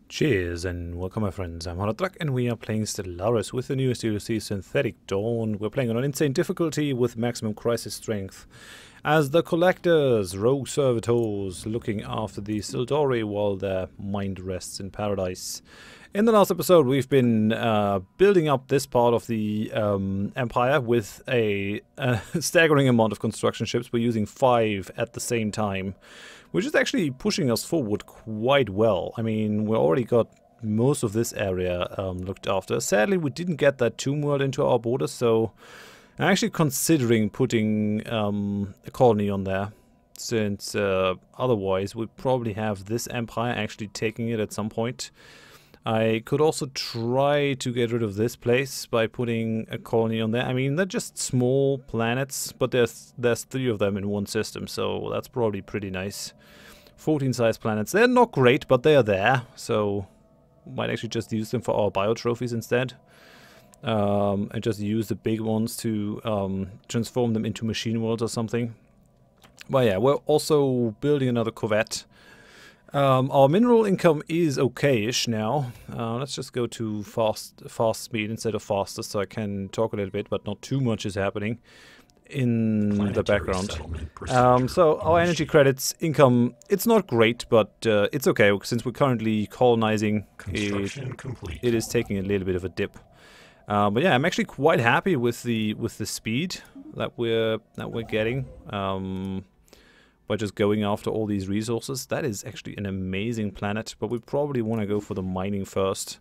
Cheers and welcome my friends, I'm Horath and we are playing Stellaris with the newest DLC Synthetic Dawn. We're playing on an insane difficulty with maximum crisis strength as the Collectors, rogue Servitors, looking after the Sildori while their mind rests in paradise. In the last episode we've been building up this part of the Empire with a staggering amount of construction ships. We're using 5 at the same time, which is actually pushing us forward quite well. I mean, we already got most of this area looked after. Sadly, we didn't get that tomb world into our borders, so I'm actually considering putting a colony on there, since otherwise we'd probably have this empire actually taking it at some point. I could also try to get rid of this place by putting a colony on there. I mean, they're just small planets, but there's 3 of them in one system, so that's probably pretty nice. 14 size planets. They're not great, but they are there, so might actually just use them for our bio trophies instead. And just use the big ones to transform them into machine worlds or something. But yeah, we're also building another corvette. Our mineral income is okay-ish now. Let's just go to fast speed instead of faster, so I can talk a little bit, but not too much is happening in the background. So our energy credits income, it's not great, but it's okay since we're currently colonizing. It is taking a little bit of a dip. But yeah, I'm actually quite happy with the speed that we're getting. By just going after all these resources. That is actually an amazing planet, but we probably want to go for the mining first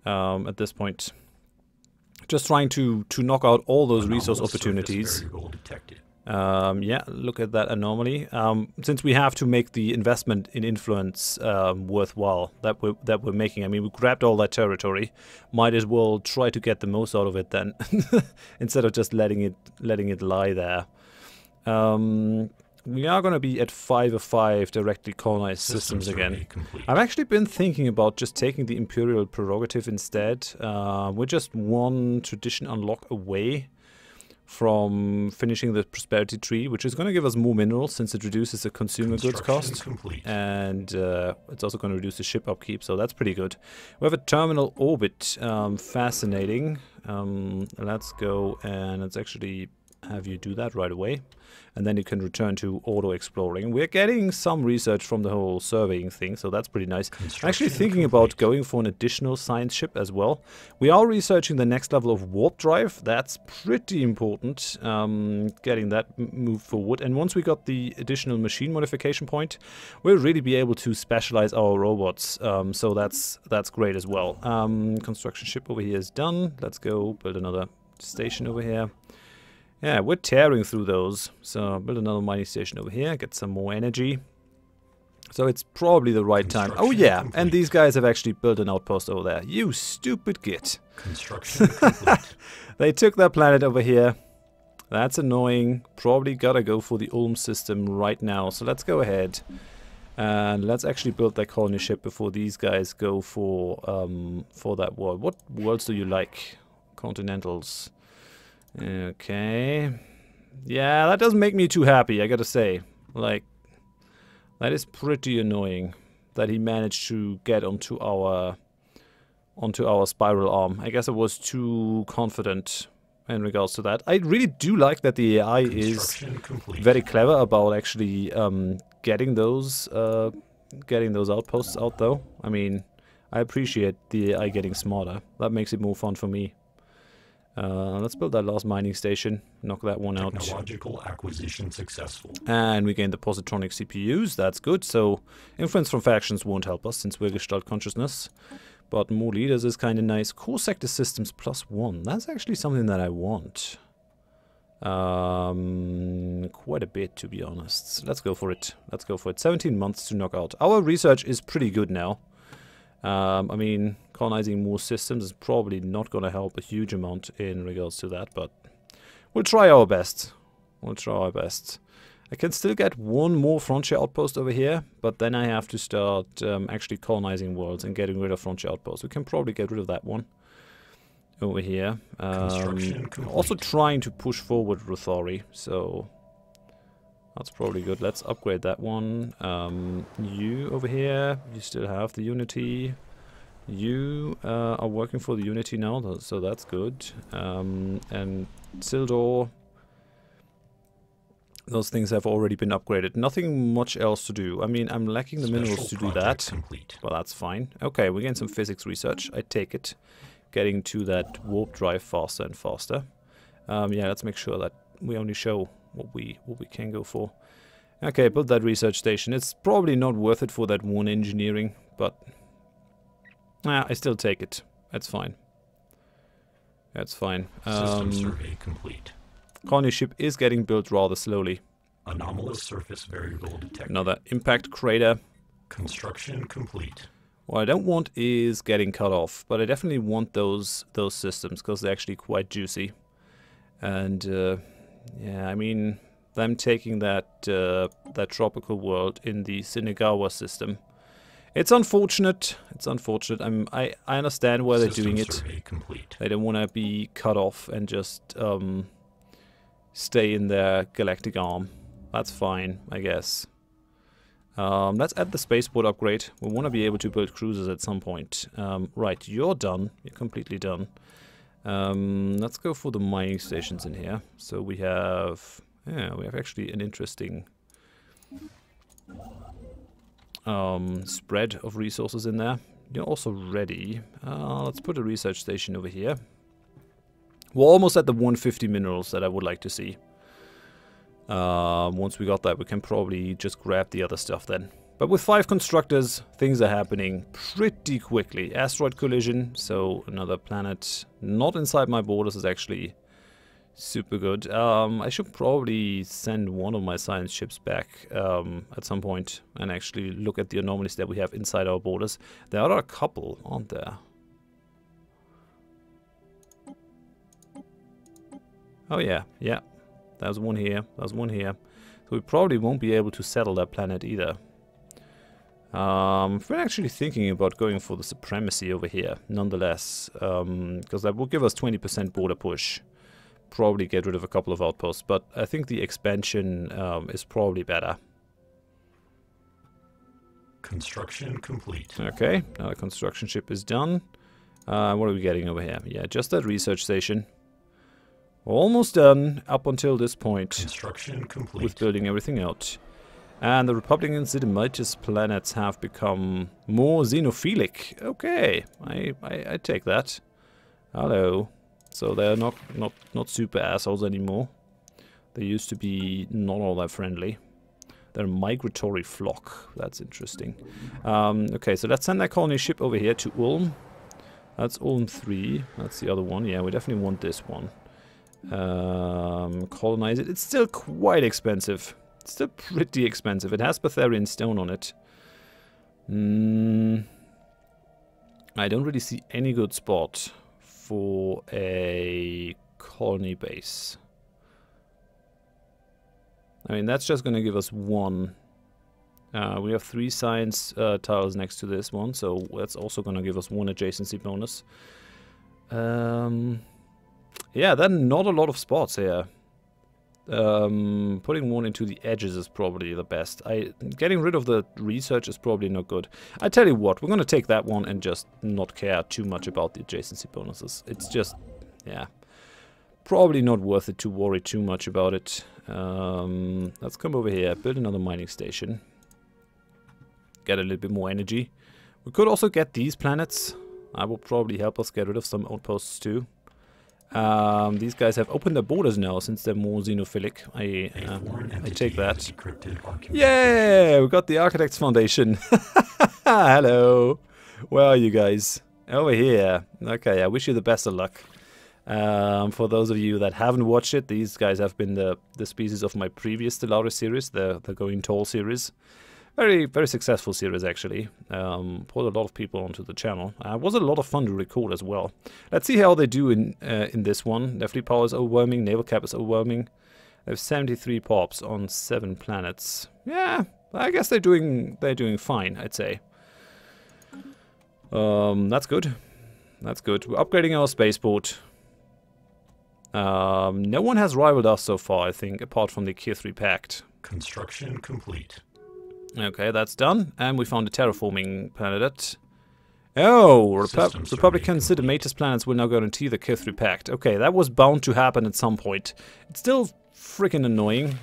at this point. Just trying to knock out all those resource opportunities. Yeah, look at that anomaly. Since we have to make the investment in influence worthwhile that we're making. I mean, we grabbed all that territory. Might as well try to get the most out of it then, instead of just letting it lie there. We are going to be at 5 of 5 directly colonized systems again. I've actually been thinking about just taking the Imperial Prerogative instead. We're just one tradition unlock away from finishing the Prosperity Tree, which is going to give us more minerals since it reduces the consumer goods cost. And it's also going to reduce the ship upkeep, so that's pretty good. We have a terminal orbit. Fascinating. Let's go and let's actually have you do that right away, and then you can return to auto-exploring. We're getting some research from the whole surveying thing, so that's pretty nice. I'm actually thinking about going for an additional science ship as well. We are researching the next level of warp drive. That's pretty important, getting that moved forward. And once we got the additional machine modification point, we'll really be able to specialize our robots, so that's great as well. Construction ship over here is done. Let's go build another station over here. Yeah, we're tearing through those. So build another mining station over here, get some more energy. So it's probably the right time. Oh yeah, and these guys have actually built an outpost over there. You stupid git. Construction complete. They took that planet over here. That's annoying. Probably gotta go for the Ulm system right now. So let's go ahead. And let's actually build that colony ship before these guys go for that world. What worlds do you like? Continentals. Okay. Yeah, that doesn't make me too happy, I gotta say. Like, that is pretty annoying that he managed to get onto our spiral arm. I guess I was too confident in regards to that. I really do like that the AI is very clever about actually getting those outposts out though. I mean, I appreciate the AI getting smarter. That makes it more fun for me. Let's build that last mining station, knock that one out. Technological acquisition successful. And we gain the positronic CPUs, that's good. So influence from factions won't help us since we're Gestalt consciousness. But more leaders is kind of nice. Core sector systems +1, that's actually something that I want. Quite a bit, to be honest. Let's go for it. Let's go for it. 17 months to knock out. Our research is pretty good now. I mean, colonizing more systems is probably not going to help a huge amount in regards to that, but we'll try our best. We'll try our best. I can still get one more frontier outpost over here, but then I have to start actually colonizing worlds and getting rid of frontier outposts. We can probably get rid of that one over here. Also trying to push forward Ruthori, so That's probably good. Let's upgrade that one. You over here, you still have the Unity. You are working for the Unity now, so that's good. And Sildor, those things have already been upgraded. Nothing much else to do. I mean, I'm lacking the minerals to do that. Complete. Well, that's fine. Okay, we're getting some physics research. I take it. Getting to that warp drive faster and faster. Yeah, let's make sure that we only show what we can go for. Okay, build that research station. It's probably not worth it for that one engineering, but I still take it. That's fine. That's fine. System survey complete. Colony ship is getting built rather slowly. Anomalous surface variable detected. Another impact crater. Construction complete. What I don't want is getting cut off, but I definitely want those systems because they're actually quite juicy. And yeah, I mean, them taking that tropical world in the Sinigawa system. It's unfortunate. It's unfortunate. I understand why they're doing it. Complete. They don't want to be cut off and just stay in their galactic arm. That's fine, I guess. Let's add the spaceport upgrade. We want to be able to build cruisers at some point. Right, you're done. You're completely done. Let's go for the mining stations in here. So we have, yeah, we have actually an interesting spread of resources in there. You're also ready. Let's put a research station over here. We're almost at the 150 minerals that I would like to see. Once we got that, we can probably just grab the other stuff then. But with 5 constructors, things are happening pretty quickly. Asteroid collision, so another planet not inside my borders is actually super good. I should probably send one of my science ships back at some point and actually look at the anomalies that we have inside our borders. There are a couple, aren't there? Oh yeah, yeah. There's one here, there's one here. So we probably won't be able to settle that planet either. We're actually thinking about going for the supremacy over here, nonetheless. Because that will give us 20% border push. Probably get rid of a couple of outposts, but I think the expansion is probably better. Construction complete. Okay, now the construction ship is done. What are we getting over here? Yeah, just that research station. Almost done up until this point. Construction complete. With building everything out. And the Republic and Sidemitis planets have become more xenophilic. Okay, I take that. Hello. So they're not super assholes anymore. They used to be not all that friendly. They're a migratory flock. That's interesting. Okay, so let's send that colony ship over here to Ulm. That's Ulm 3. That's the other one. Yeah, we definitely want this one. Colonize it. It's still quite expensive. It's still pretty expensive. It has Betharian stone on it. I don't really see any good spot for a colony base. I mean, that's just going to give us one. We have 3 science tiles next to this one, so that's also going to give us 1 adjacency bonus. Yeah, then not a lot of spots here. Putting one into the edges is probably the best. Getting rid of the research is probably not good. I tell you what, we're going to take that one and just not care too much about the adjacency bonuses. It's just, yeah, probably not worth it to worry too much about it. Let's come over here, build another mining station. Get a little bit more energy. We could also get these planets. That will probably help us get rid of some outposts too. These guys have opened their borders now since they're more xenophilic. I take that. Yeah, we got the Architects Foundation. Hello. Where are you guys? Over here. Okay, I wish you the best of luck. For those of you that haven't watched it, these guys have been the species of my previous Stellaris series, the Going Tall series. Very, very successful series, actually. Put a lot of people onto the channel. Was a lot of fun to record as well. Let's see how they do in this one. Their fleet power is overwhelming. Naval cap is overwhelming. They have 73 pops on 7 planets. Yeah, I guess they're doing fine, I'd say. That's good. That's good. We're upgrading our spaceport. No one has rivaled us so far, I think, apart from the Tier 3 Pact. Construction complete. Okay, that's done. And we found a terraforming planet. Oh, Republican Cinemators planets will now guarantee the Kithri Pact. Okay, that was bound to happen at some point. It's still freaking annoying,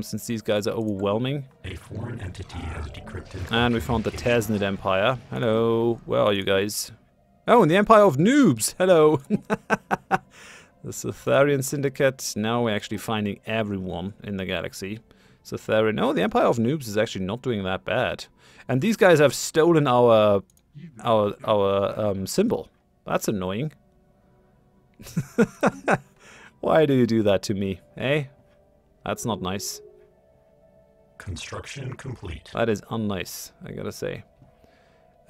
since these guys are overwhelming. A foreign entity has decrypted. And we found the Tasnid Empire. Hello, where are you guys? Oh, and the Empire of Noobs. Hello. The Cytharian Syndicate. Now we're actually finding everyone in the galaxy. Cytharian. Oh, the Empire of Noobs is actually not doing that bad. And these guys have stolen our symbol. That's annoying. Why do you do that to me, eh? That's not nice. Construction complete. That is unnice, I gotta say.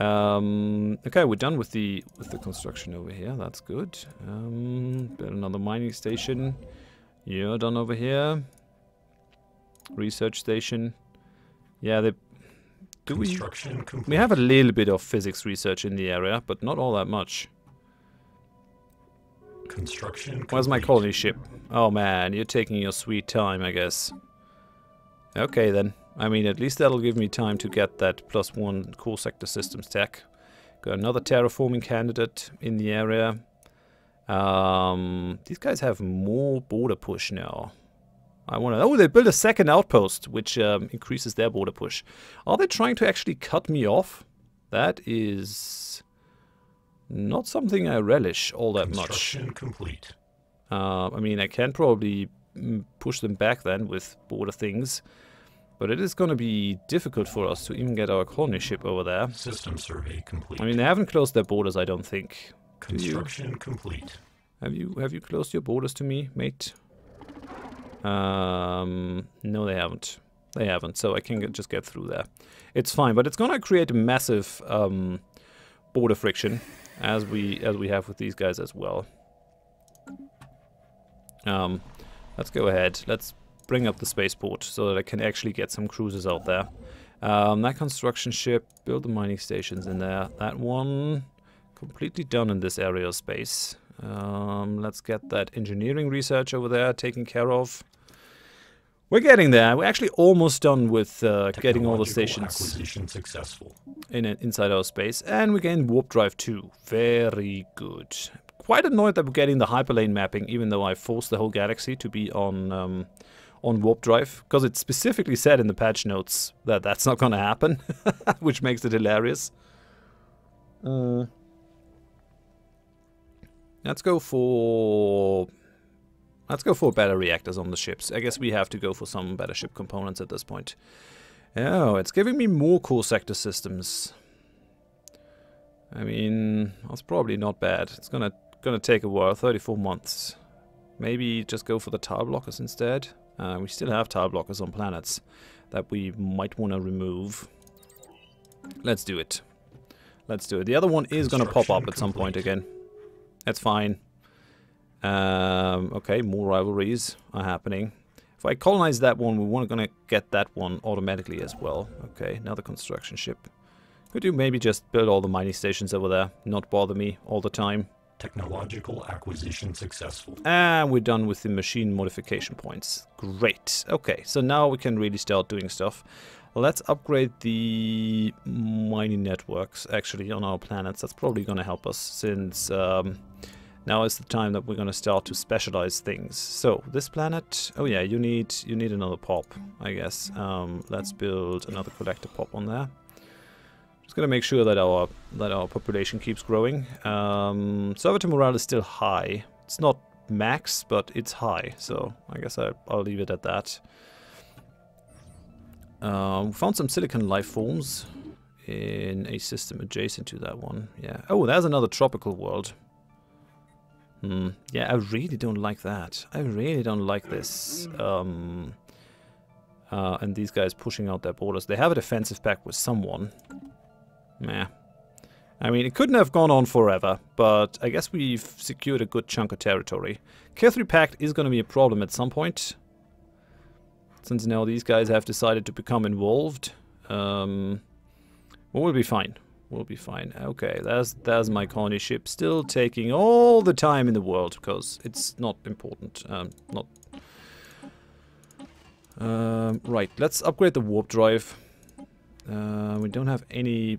Okay, we're done with the construction over here. That's good. Build another mining station. You're done over here. Research station. Yeah, they. Construction complete. We have a little bit of physics research in the area, but not all that much. Construction complete. Where's my colony ship? Oh man, you're taking your sweet time, I guess. Okay then. I mean, at least that'll give me time to get that +1 core sector systems tech. Got another terraforming candidate in the area. These guys have more border push now. I want to... Oh, they built a second outpost, which increases their border push. Are they trying to actually cut me off? That is not something I relish all that much. Construction complete. I mean, I can probably push them back then with border things. But it is going to be difficult for us to even get our colony ship over there. System survey complete. I mean, they haven't closed their borders, I don't think. Construction complete. Have you closed your borders to me, mate? No, they haven't. They haven't, so I can just get through there. It's fine, but it's gonna create a massive border friction, as we have with these guys as well. Let's go ahead. Let's bring up the spaceport so that I can actually get some cruisers out there. That construction ship, build the mining stations in there. That one completely done in this area of space. Let's get that engineering research over there taken care of. We're getting there. We're actually almost done with getting all the stations successful. Inside our space. And we gain warp drive too. Very good. Quite annoyed that we're getting the hyperlane mapping, even though I forced the whole galaxy to be on warp drive, because it specifically said in the patch notes that that's not going to happen, which makes it hilarious. Let's go for better reactors on the ships. I guess we have to go for some better ship components at this point. Oh, it's giving me more core sector systems. I mean, that's probably not bad. It's gonna take a while, 34 months. Maybe just go for the tile blockers instead. We still have tile blockers on planets that we might want to remove. Let's do it. Let's do it. The other one is going to pop up at some point again. That's fine. Okay, more rivalries are happening. If I colonize that one, we want to get that one automatically as well. Okay, another construction ship. Could you maybe just build all the mining stations over there? Not bother me all the time. Technological acquisition successful. And we're done with the machine modification points. Great. Okay, so now we can really start doing stuff. Let's upgrade the mining networks, actually, on our planets. That's probably going to help us, since now is the time that we're going to start to specialize things. So, this planet... Oh yeah, you need another pop, I guess. Let's build another collector pop on there. Just going to make sure that our population keeps growing. Servitor morale is still high. It's not max, but it's high. So I guess I'll leave it at that. We found some silicon life forms in a system adjacent to that one. Yeah. Oh, there's another tropical world. Yeah, I really don't like that. I really don't like this. And these guys pushing out their borders. They have a defensive pact with someone. Meh. I mean, it couldn't have gone on forever, but I guess we've secured a good chunk of territory. Kithri Pact is going to be a problem at some point, since now these guys have decided to become involved. Well, we'll be fine. We'll be fine. Okay, there's my colony ship, still taking all the time in the world, because it's not important. Right, let's upgrade the warp drive. We don't have any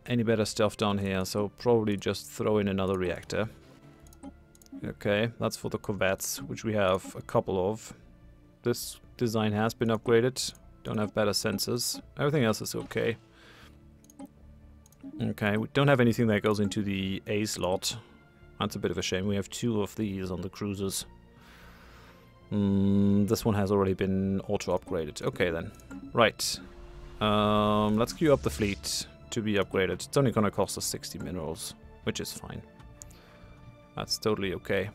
better stuff down here, so probably just throw in another reactor. Okay, that's for the corvettes, which we have a couple of. This design has been upgraded. Don't have better sensors. Everything else is okay. Okay, we don't have anything that goes into the A slot. That's a bit of a shame. We have 2 of these on the cruisers. This one has already been auto-upgraded. Okay then. Right. Let's queue up the fleet to be upgraded. It's only gonna cost us 60 minerals, which is fine. That's totally okay.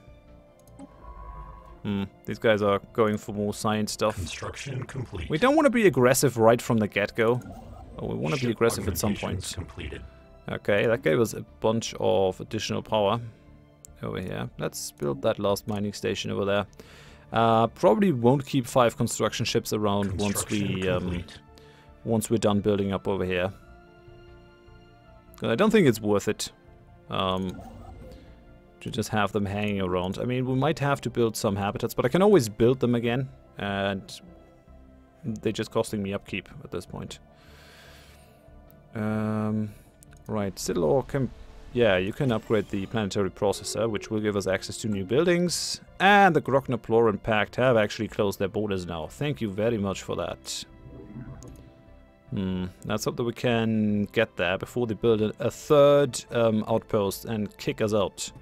These guys are going for more science stuff. Construction complete. We don't want to be aggressive right from the get-go. We want to be aggressive at some point. Completed. Okay, that gave us a bunch of additional power over here. Let's build that last mining station over there. Probably won't keep 5 construction ships around once we're done building up over here. I don't think it's worth it to just have them hanging around. I mean, we might have to build some habitats, but I can always build them again, and they're just costing me upkeep at this point. Right, Sildori can... Yeah, you can upgrade the planetary processor, which will give us access to new buildings. And the Groknaploran Pact have actually closed their borders now. Thank you very much for that. Let's hope that we can get there before they build a third outpost and kick us out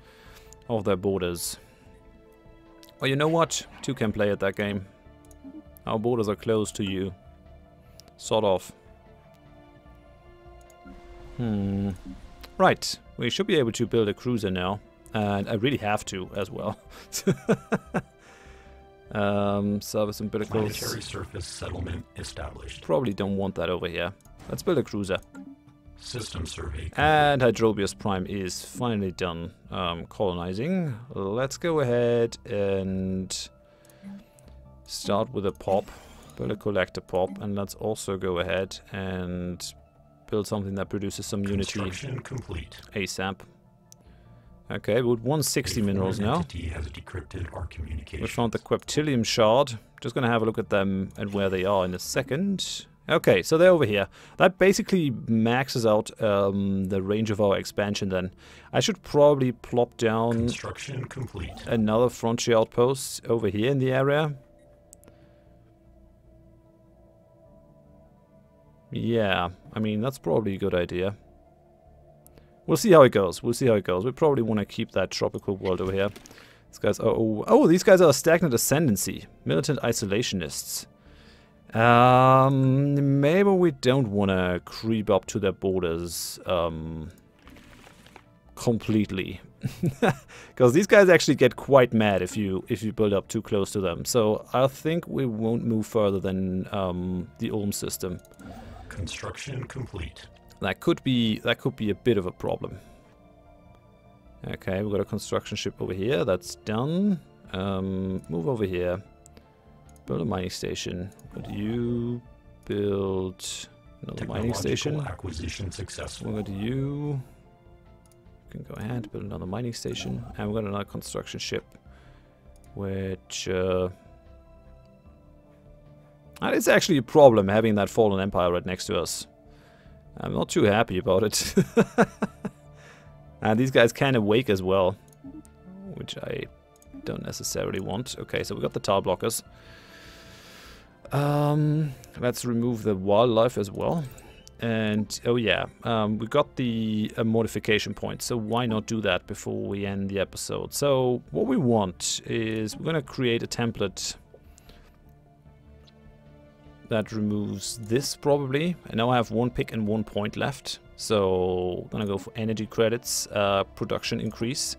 of their borders. Well, you know what? 2 can play at that game. Our borders are closed to you. Sort of. Right. We should be able to build a cruiser now. And I really have to as well. Service umbilicals. Planetary surface settlement established. Probably don't want that over here. Let's build a cruiser. System survey. And Hydrobius Prime is finally done colonizing. Let's go ahead and start with a pop. Build a collector pop. And let's also go ahead and build something that produces some unity complete. ASAP. Okay, with 160 minerals now. Has decrypted our communication. We found the Queptilium shard. Just gonna have a look at them and where they are in a second. Okay, so they're over here. That basically maxes out the range of our expansion then. I should probably plop down Construction complete. Another frontier outpost over here in the area. Yeah, I mean, that's probably a good idea. We'll see how it goes. We'll see how it goes. We probably want to keep that tropical world over here. These guys are... Oh, these guys are stagnant ascendancy. Militant isolationists. Maybe we don't want to creep up to their borders completely. Because these guys actually get quite mad if you build up too close to them. So I think we won't move further than the Ulm system. Construction complete. That could be a bit of a problem. Okay, we've got a construction ship over here. That's done. Move over here. Build a mining station. Would you build another mining station? Acquisition successful. What do you can go ahead, build another mining station. And we've got another construction ship. Which that is actually a problem, having that fallen empire right next to us. I'm not too happy about it. And these guys can awake as well, which I don't necessarily want. Okay, so we got the tile blockers. Let's remove the wildlife as well. And, oh yeah, we got the modification point, so why not do that before we end the episode? So, what we want is we're going to create a template that removes this, probably. And now I have 1 pick and 1 point left. So I'm gonna go for energy credits, production increase.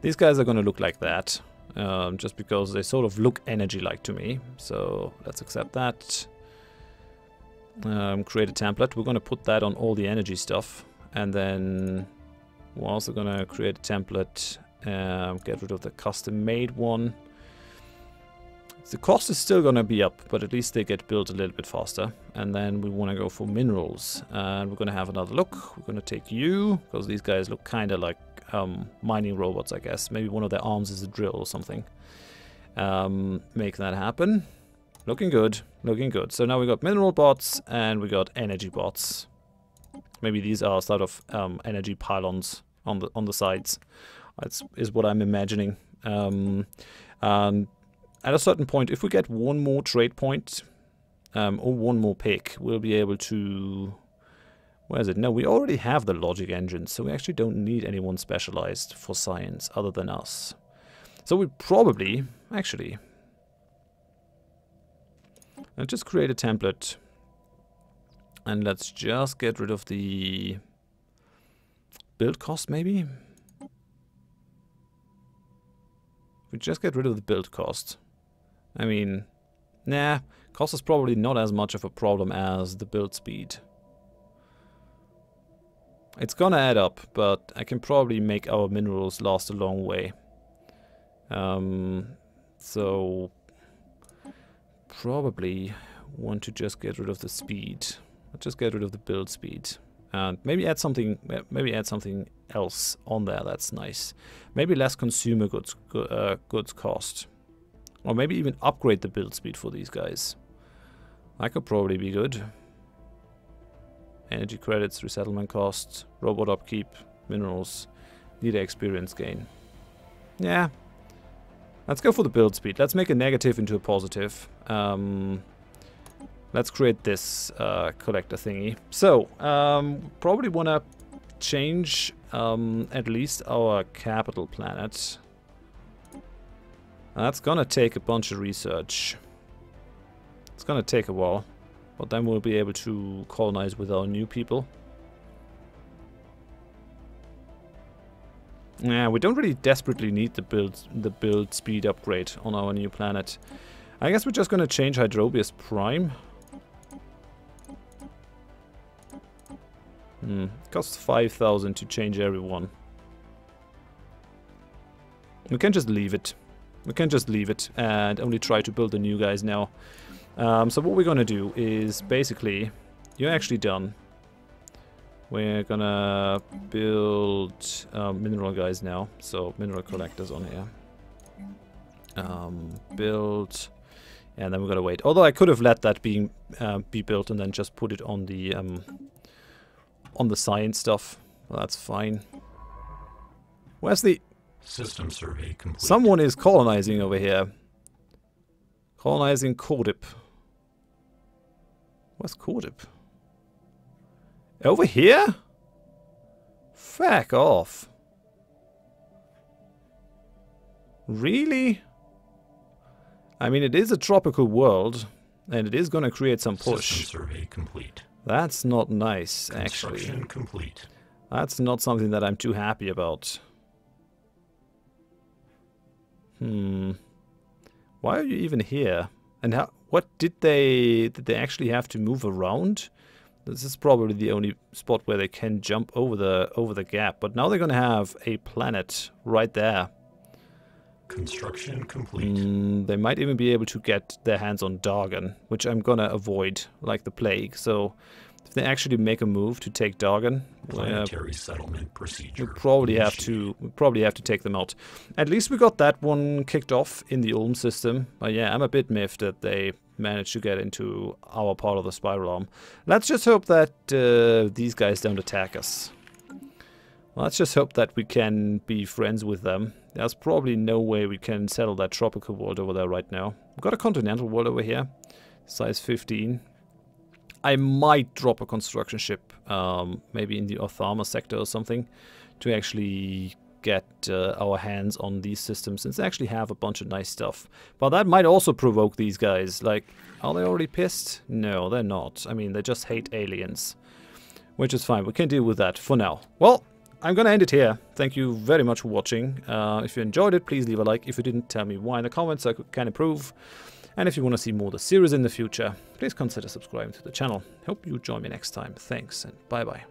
These guys are gonna look like that, just because they sort of look energy-like to me. So let's accept that. Create a template. We're gonna put that on all the energy stuff. And then we're also gonna create a template, get rid of the custom-made one. The cost is still going to be up, but at least they get built a little bit faster. And then we want to go for minerals. And we're going to have another look. We're going to take you, because these guys look kind of like mining robots, I guess. Maybe one of their arms is a drill or something. Make that happen. Looking good. Looking good. So now we got mineral bots and we got energy bots. Maybe these are sort of energy pylons on the sides. That is what I'm imagining. And at a certain point, if we get one more trade point or one more pick, we'll be able to... Where is it? No, we already have the logic engine, so we actually don't need anyone specialized for science other than us. So we probably, actually, let's just create a template and let's just get rid of the build cost, maybe? We just get rid of the build cost. I mean, nah, cost is probably not as much of a problem as the build speed. It's gonna add up, but I can probably make our minerals last a long way. So probably want to just get rid of the speed. Let's just get rid of the build speed. And maybe add something else on there that's nice. Maybe less consumer goods cost. Or maybe even upgrade the build speed for these guys. That could probably be good. Energy credits, resettlement costs, robot upkeep, minerals, leader experience gain. Yeah. Let's go for the build speed. Let's make a negative into a positive. Let's create this collector thingy. So, probably want to change at least our capital planet. That's gonna take a bunch of research. It's gonna take a while. But then we'll be able to colonize with our new people. Yeah, we don't really desperately need the build speed upgrade on our new planet. I guess we're just gonna change Hydrobius Prime. Costs 5,000 to change everyone. We can just leave it. We can just leave it and only try to build the new guys now. So what we're gonna do is basically, you're actually done. We're gonna build mineral guys now, so mineral collectors on here. Build, and then we're gonna wait. Although I could have let that be built and then just put it on the science stuff. Well, that's fine. Where's the system survey complete? Someone is colonizing over here. Colonizing Cordip. Where's Cordip? Over here? Fuck off. Really? I mean, it is a tropical world, and it is going to create some push. System survey complete. That's not nice, Construction actually. complete. That's not something that I'm too happy about. Why are you even here? And how? What did they actually have to move around? This is probably the only spot where they can jump over the gap. But now they're gonna have a planet right there. Construction complete. They might even be able to get their hands on Dargan, which I'm gonna avoid like the plague. So if they actually make a move to take Dargan, Planetary settlement procedure. we probably have to take them out. At least we got that one kicked off in the Ulm system. But yeah, I'm a bit miffed that they managed to get into our part of the spiral arm. Let's just hope that these guys don't attack us. Let's just hope that we can be friends with them. There's probably no way we can settle that tropical world over there right now. We've got a continental world over here, size 15. I might drop a construction ship, maybe in the Othama sector or something, to actually get our hands on these systems, since they actually have a bunch of nice stuff. But that might also provoke these guys. Like, are they already pissed? No, they're not. I mean, they just hate aliens, which is fine. We can deal with that for now. Well, I'm gonna end it here. Thank you very much for watching. If you enjoyed it, please leave a like. If you didn't, tell me why in the comments so I can improve. And if you want to see more of the series in the future, please consider subscribing to the channel. Hope you join me next time. Thanks and bye-bye.